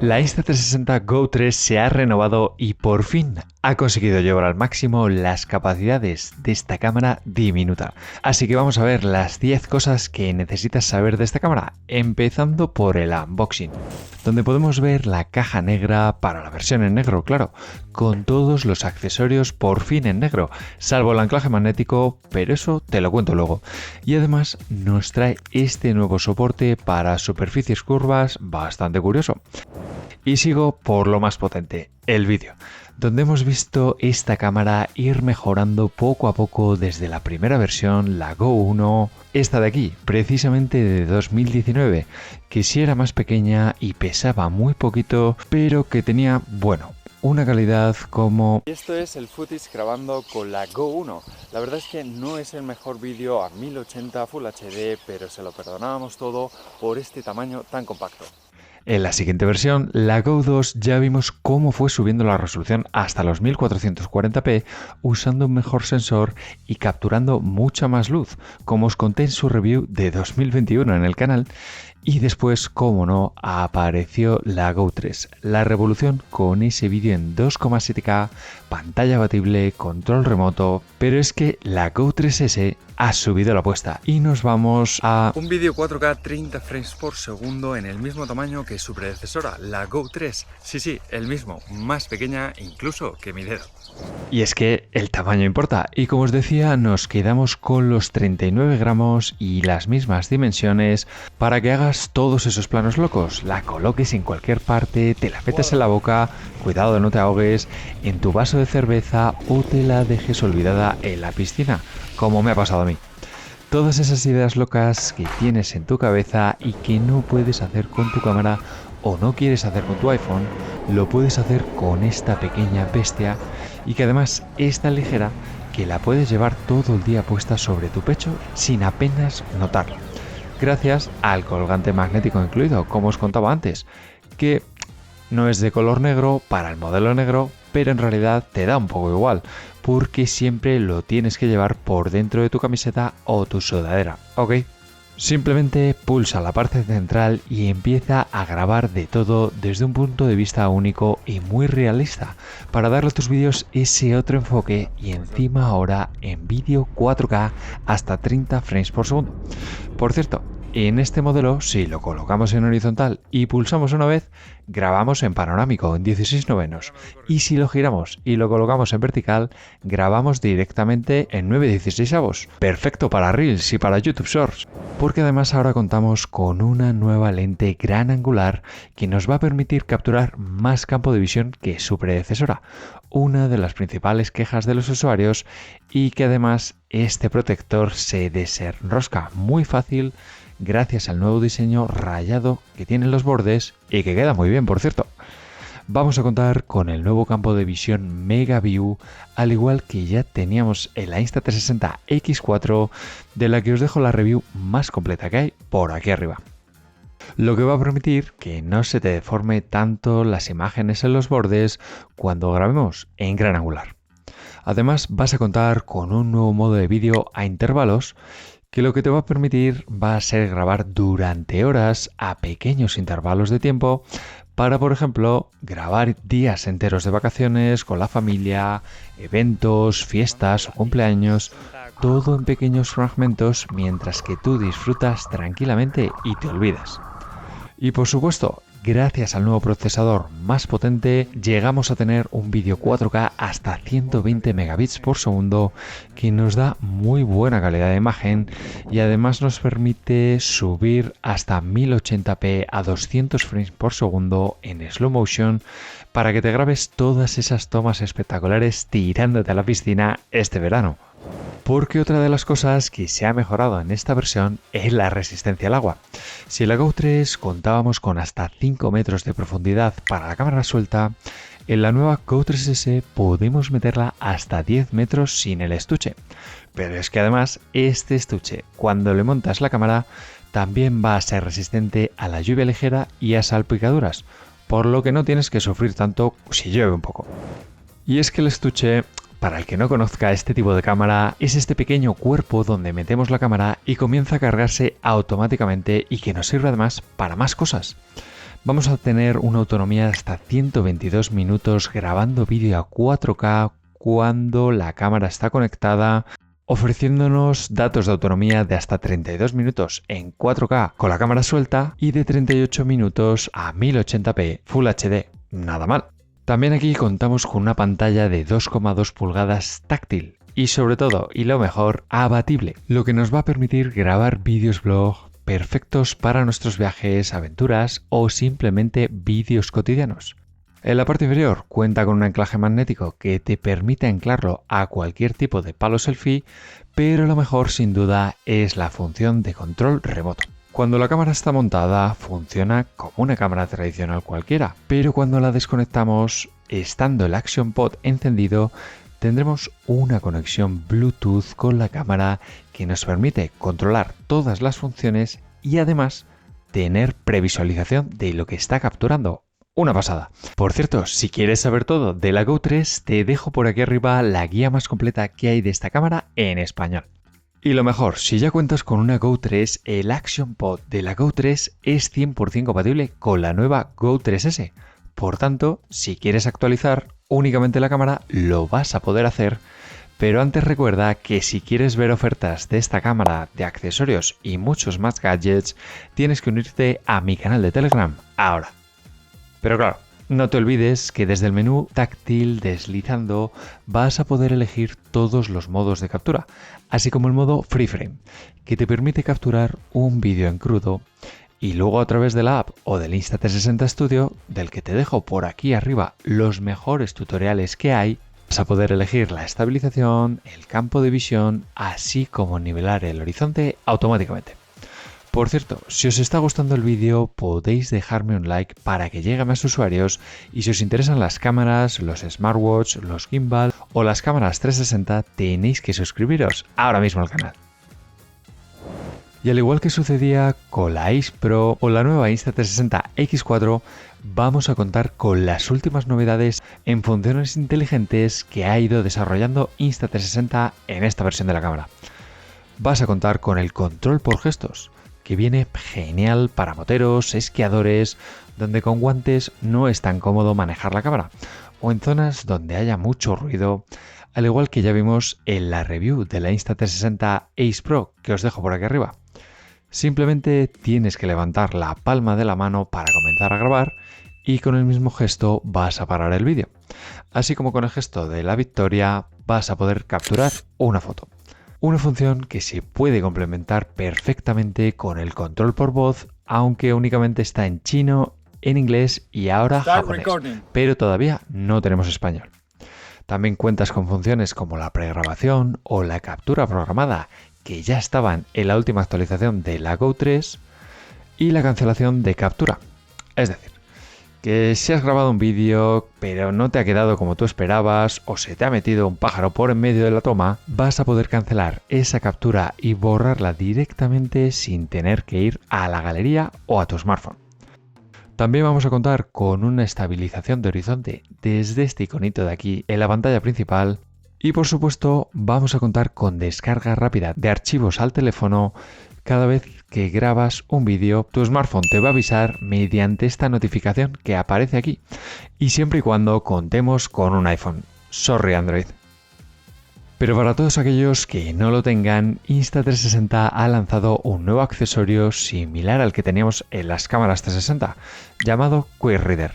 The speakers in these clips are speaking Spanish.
La Insta360 Go 3 se ha renovado y por fin ha conseguido llevar al máximo las capacidades de esta cámara diminuta. Así que vamos a ver las 10 cosas que necesitas saber de esta cámara, empezando por el unboxing, donde podemos ver la caja negra para la versión en negro, claro, con todos los accesorios por fin en negro, salvo el anclaje magnético, pero eso te lo cuento luego. Y además nos trae este nuevo soporte para superficies curvas bastante curioso. Y sigo por lo más potente, el vídeo, donde hemos visto esta cámara ir mejorando poco a poco desde la primera versión, la Go 1, esta de aquí, precisamente de 2019, que sí era más pequeña y pesaba muy poquito, pero que tenía, bueno, una calidad como... Esto es el footage grabando con la Go 1. La verdad es que no es el mejor vídeo a 1080 Full HD, pero se lo perdonábamos todo por este tamaño tan compacto. En la siguiente versión, la Go 2, ya vimos cómo fue subiendo la resolución hasta los 1440p usando un mejor sensor y capturando mucha más luz, como os conté en su review de 2021 en el canal. Y después, como no, apareció la Go 3, la revolución con ese vídeo en 2,7K, pantalla abatible, control remoto, pero es que la Go 3S ha subido la apuesta y nos vamos a... Un vídeo 4K 30 frames por segundo en el mismo tamaño que su predecesora, la Go 3. Sí, el mismo, más pequeña incluso que mi dedo. Y es que el tamaño importa, y como os decía, nos quedamos con los 39 gramos y las mismas dimensiones para que hagas todos esos planos locos, la coloques en cualquier parte, te la metas en la boca, cuidado de no te ahogues, en tu vaso de cerveza o te la dejes olvidada en la piscina, como me ha pasado a mí. Todas esas ideas locas que tienes en tu cabeza y que no puedes hacer con tu cámara o no quieres hacer con tu iPhone, lo puedes hacer con esta pequeña bestia y que además es tan ligera que la puedes llevar todo el día puesta sobre tu pecho sin apenas notarlo. Gracias al colgante magnético incluido, como os contaba antes, que no es de color negro para el modelo negro, pero en realidad te da un poco igual, porque siempre lo tienes que llevar por dentro de tu camiseta o tu sudadera, ¿ok? Simplemente pulsa la parte central y empieza a grabar de todo desde un punto de vista único y muy realista para darle a tus vídeos ese otro enfoque y encima ahora en vídeo 4K hasta 30 frames por segundo. Por cierto, en este modelo, si lo colocamos en horizontal y pulsamos una vez, grabamos en panorámico en 16:9, y si lo giramos y lo colocamos en vertical, grabamos directamente en 9/16. Perfecto para Reels y para YouTube Shorts, porque además ahora contamos con una nueva lente gran angular que nos va a permitir capturar más campo de visión que su predecesora, una de las principales quejas de los usuarios, y que además este protector se desenrosca muy fácil gracias al nuevo diseño rayado que tienen los bordes y que queda muy bien, por cierto. Vamos a contar con el nuevo campo de visión Mega View, al igual que ya teníamos en la Insta360 X4, de la que os dejo la review más completa que hay por aquí arriba. Lo que va a permitir que no se te deforme tanto las imágenes en los bordes cuando grabemos en gran angular. Además, vas a contar con un nuevo modo de vídeo a intervalos, que lo que te va a permitir va a ser grabar durante horas a pequeños intervalos de tiempo para, por ejemplo, grabar días enteros de vacaciones con la familia, eventos, fiestas o cumpleaños, todo en pequeños fragmentos mientras que tú disfrutas tranquilamente y te olvidas. Y por supuesto, gracias al nuevo procesador más potente, llegamos a tener un vídeo 4K hasta 120 megabits por segundo que nos da muy buena calidad de imagen y además nos permite subir hasta 1080p a 200 frames por segundo en slow motion para que te grabes todas esas tomas espectaculares tirándote a la piscina este verano. Porque otra de las cosas que se ha mejorado en esta versión es la resistencia al agua. Si en la Go 3 contábamos con hasta 5 metros de profundidad para la cámara suelta, en la nueva Go 3S podemos meterla hasta 10 metros sin el estuche. Pero es que además este estuche, cuando le montas la cámara, también va a ser resistente a la lluvia ligera y a salpicaduras, por lo que no tienes que sufrir tanto si llueve un poco. Y es que el estuche, para el que no conozca este tipo de cámara, es este pequeño cuerpo donde metemos la cámara y comienza a cargarse automáticamente y que nos sirve además para más cosas. Vamos a tener una autonomía de hasta 122 minutos grabando vídeo a 4K cuando la cámara está conectada, ofreciéndonos datos de autonomía de hasta 32 minutos en 4K con la cámara suelta y de 38 minutos a 1080p Full HD. Nada mal. También aquí contamos con una pantalla de 2,2 pulgadas táctil y sobre todo, y lo mejor, abatible, lo que nos va a permitir grabar vídeos vlog perfectos para nuestros viajes, aventuras o simplemente vídeos cotidianos. En la parte inferior cuenta con un anclaje magnético que te permite anclarlo a cualquier tipo de palo selfie, pero lo mejor sin duda es la función de control remoto. Cuando la cámara está montada funciona como una cámara tradicional cualquiera, pero cuando la desconectamos, estando el Action Pod encendido, tendremos una conexión Bluetooth con la cámara que nos permite controlar todas las funciones y además tener previsualización de lo que está capturando. Una pasada. Por cierto, si quieres saber todo de la Go 3, te dejo por aquí arriba la guía más completa que hay de esta cámara en español. Y lo mejor, si ya cuentas con una Go 3, el Action Pod de la Go 3 es 100% compatible con la nueva Go 3S. Por tanto, si quieres actualizar únicamente la cámara, lo vas a poder hacer. Pero antes recuerda que si quieres ver ofertas de esta cámara, de accesorios y muchos más gadgets, tienes que unirte a mi canal de Telegram ahora. Pero claro, no te olvides que desde el menú táctil deslizando vas a poder elegir todos los modos de captura, así como el modo Free Frame, que te permite capturar un vídeo en crudo y luego a través de la app o del Insta360 Studio, del que te dejo por aquí arriba los mejores tutoriales que hay, vas a poder elegir la estabilización, el campo de visión, así como nivelar el horizonte automáticamente. Por cierto, si os está gustando el vídeo podéis dejarme un like para que llegue a más usuarios y si os interesan las cámaras, los smartwatch, los gimbal o las cámaras 360 tenéis que suscribiros ahora mismo al canal. Y al igual que sucedía con la Ace Pro o la nueva Insta360 X4, vamos a contar con las últimas novedades en funciones inteligentes que ha ido desarrollando Insta360 en esta versión de la cámara. Vas a contar con el control por gestos, que viene genial para moteros, esquiadores, donde con guantes no es tan cómodo manejar la cámara, o en zonas donde haya mucho ruido, al igual que ya vimos en la review de la Insta360 Ace Pro, que os dejo por aquí arriba. Simplemente tienes que levantar la palma de la mano para comenzar a grabar y con el mismo gesto vas a parar el vídeo. Así como con el gesto de la victoria vas a poder capturar una foto. Una función que se puede complementar perfectamente con el control por voz, aunque únicamente está en chino, en inglés y ahora japonés, pero todavía no tenemos español. También cuentas con funciones como la pregrabación o la captura programada, que ya estaban en la última actualización de la Go 3, y la cancelación de captura. Es decir, que si has grabado un vídeo pero no te ha quedado como tú esperabas o se te ha metido un pájaro por en medio de la toma, vas a poder cancelar esa captura y borrarla directamente sin tener que ir a la galería o a tu smartphone. También vamos a contar con una estabilización de horizonte desde este iconito de aquí en la pantalla principal y por supuesto vamos a contar con descarga rápida de archivos al teléfono. Cada vez que grabas un vídeo, tu smartphone te va a avisar mediante esta notificación que aparece aquí. Y siempre y cuando contemos con un iPhone. Sorry Android. Pero para todos aquellos que no lo tengan, Insta360 ha lanzado un nuevo accesorio similar al que teníamos en las cámaras 360, llamado Quick Reader,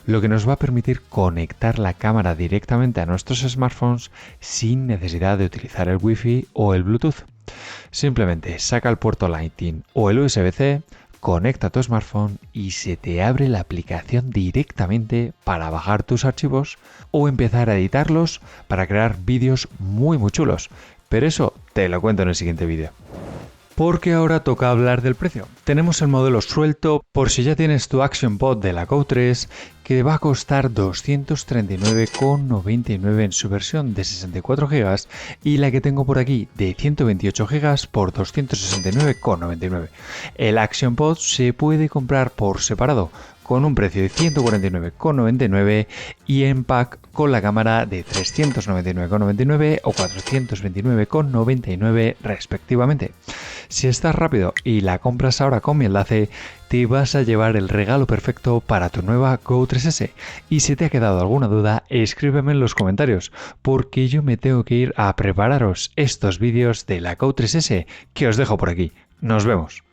lo que nos va a permitir conectar la cámara directamente a nuestros smartphones sin necesidad de utilizar el Wi-Fi o el Bluetooth. Simplemente saca el puerto Lightning o el USB-C, conecta tu smartphone y se te abre la aplicación directamente para bajar tus archivos o empezar a editarlos para crear vídeos muy chulos. Pero eso te lo cuento en el siguiente vídeo. Porque ahora toca hablar del precio. Tenemos el modelo suelto por si ya tienes tu Action Pod de la Go 3 que va a costar 239,99 en su versión de 64 GB y la que tengo por aquí de 128 GB por 269,99. El Action Pod se puede comprar por separado con un precio de 149,99 y en pack con la cámara de 399,99 o 429,99 respectivamente. Si estás rápido y la compras ahora con mi enlace, te vas a llevar el regalo perfecto para tu nueva Go 3S. Y si te ha quedado alguna duda, escríbeme en los comentarios, porque yo me tengo que ir a prepararos estos vídeos de la Go 3S que os dejo por aquí. Nos vemos.